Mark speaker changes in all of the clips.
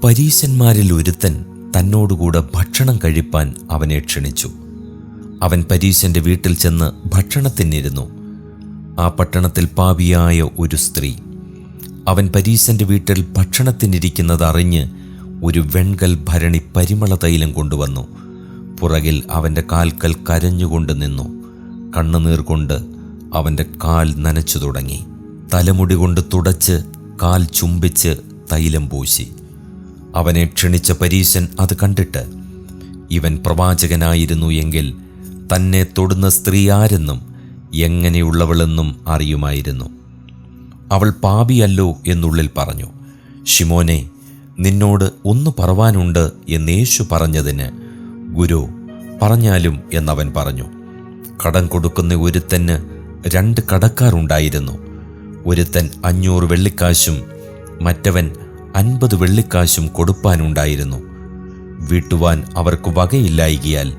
Speaker 1: പരീശന്മാരിൽ ഒരുത്തൻ തന്നോടുകൂടെ ഭക്ഷണം കഴിപ്പാൻ അവനെ ക്ഷണിച്ചു. അവൻ പരീശന്റെ വീട്ടിൽ ചെന്ന് ഭക്ഷണത്തിനിരുന്നു. ആ പട്ടണത്തിൽ പാപിയായ ഒരു സ്ത്രീ അവൻ പരീശന്റെ വീട്ടിൽ ഭക്ഷണത്തിനിരിക്കുന്നത് അറിഞ്ഞ് ഒരു വെൺകൽ ഭരണി പരിമള തൈലം കൊണ്ടുവന്നു. പുറകിൽ അവൻ്റെ കാൽക്കൽ കരഞ്ഞുകൊണ്ട് നിന്നു. കണ്ണുനീർ കൊണ്ട് അവൻ്റെ കാൽ നനച്ചു തുടങ്ങി. തലമുടി കൊണ്ട് തുടച്ച് കാൽ ചുംബിച്ച് തൈലം പൂശി. അവനെ ക്ഷണിച്ച പരീശൻ അത് കണ്ടിട്ട് ഇവൻ പ്രവാചകനായിരുന്നു എങ്കിൽ തന്നെ തൊടുന്ന സ്ത്രീ ആരെന്നും എങ്ങനെയുള്ളവളെന്നും അറിയുമായിരുന്നു. അവൾ പാപിയല്ലോ എന്നുള്ളിൽ പറഞ്ഞു. ശിമോനെ, നിന്നോട് ഒന്ന് പറവാനുണ്ട് എന്ന് യേശു പറഞ്ഞതിന്, ഗുരു, പറഞ്ഞാലും എന്നവൻ പറഞ്ഞു. കടം കൊടുക്കുന്ന ഒരുത്തന് 2 കടക്കാരുണ്ടായിരുന്നു. ഒരുത്തൻ 500 വെള്ളിക്കാശും മറ്റവൻ 50 വെള്ളിക്കാശും കൊടുപ്പാനുണ്ടായിരുന്നു. വീട്ടുവാൻ അവർക്ക് വകയില്ലായികയാൽ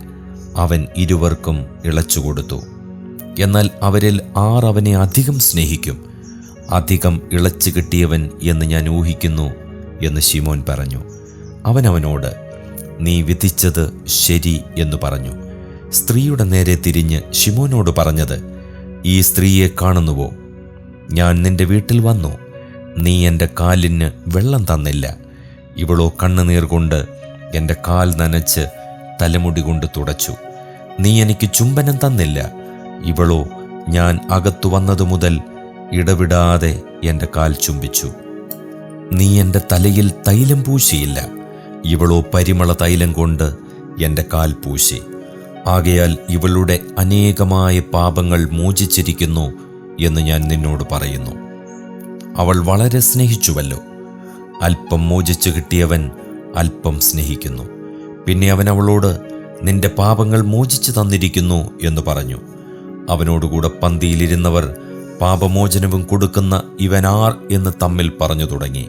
Speaker 1: അവൻ ഇരുവർക്കും ഇളച്ചുകൊടുത്തു. എന്നാൽ അവരിൽ ആർ അവനെ അധികം സ്നേഹിക്കും? അധികം ഇളച്ചു കിട്ടിയവൻ എന്ന് ഞാൻ ഊഹിക്കുന്നു എന്ന് ശിമോൻ പറഞ്ഞു. അവനവനോട്, നീ വിധിച്ചത് ശരി എന്ന് പറഞ്ഞു. സ്ത്രീയുടെ നേരെ തിരിഞ്ഞ് ശിമോനോട് പറഞ്ഞത്, ഈ സ്ത്രീയെ കാണുന്നുവോ? ഞാൻ നിന്റെ വീട്ടിൽ വന്നു, നീ എൻ്റെ കാലിന് വെള്ളം തന്നില്ല. ഇവളോ കണ്ണുനീർ കൊണ്ട് എൻ്റെ കാൽ നനച്ച് തലമുടി കൊണ്ട് തുടച്ചു. നീ എനിക്ക് ചുംബനം തന്നില്ല. ഇവളോ ഞാൻ അകത്തു വന്നതു മുതൽ ഇടവിടാതെ എൻ്റെ കാൽ ചുംബിച്ചു. നീ എൻ്റെ തലയിൽ തൈലം പൂശിയില്ല. ഇവളോ പരിമള തൈലം കൊണ്ട് എൻ്റെ കാൽ പൂശി. ആകയാൽ ഇവളുടെ അനേകമായ പാപങ്ങൾ മോചിച്ചിരിക്കുന്നു എന്ന് ഞാൻ നിന്നോട് പറയുന്നു. അവൾ വളരെ സ്നേഹിച്ചുവല്ലോ. അല്പം മോചിച്ചു കിട്ടിയവൻ അല്പം സ്നേഹിക്കുന്നു. പിന്നെ അവൻ അവളോട്, നിന്റെ പാപങ്ങൾ മോചിച്ചു തന്നിരിക്കുന്നു എന്ന് പറഞ്ഞു. അവനോടുകൂടെ പന്തിയിലിരുന്നവർ പാപമോചനവും കൊടുക്കുന്ന ഇവനാർ എന്ന് തമ്മിൽ പറഞ്ഞു തുടങ്ങി.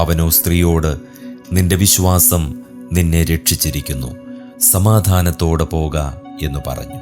Speaker 1: അവനോ സ്ത്രീയോട്, നിന്റെ വിശ്വാസം നിന്നെ രക്ഷിച്ചിരിക്കുന്നു, സമാധാനത്തോടെ പോക എന്ന് പറഞ്ഞു.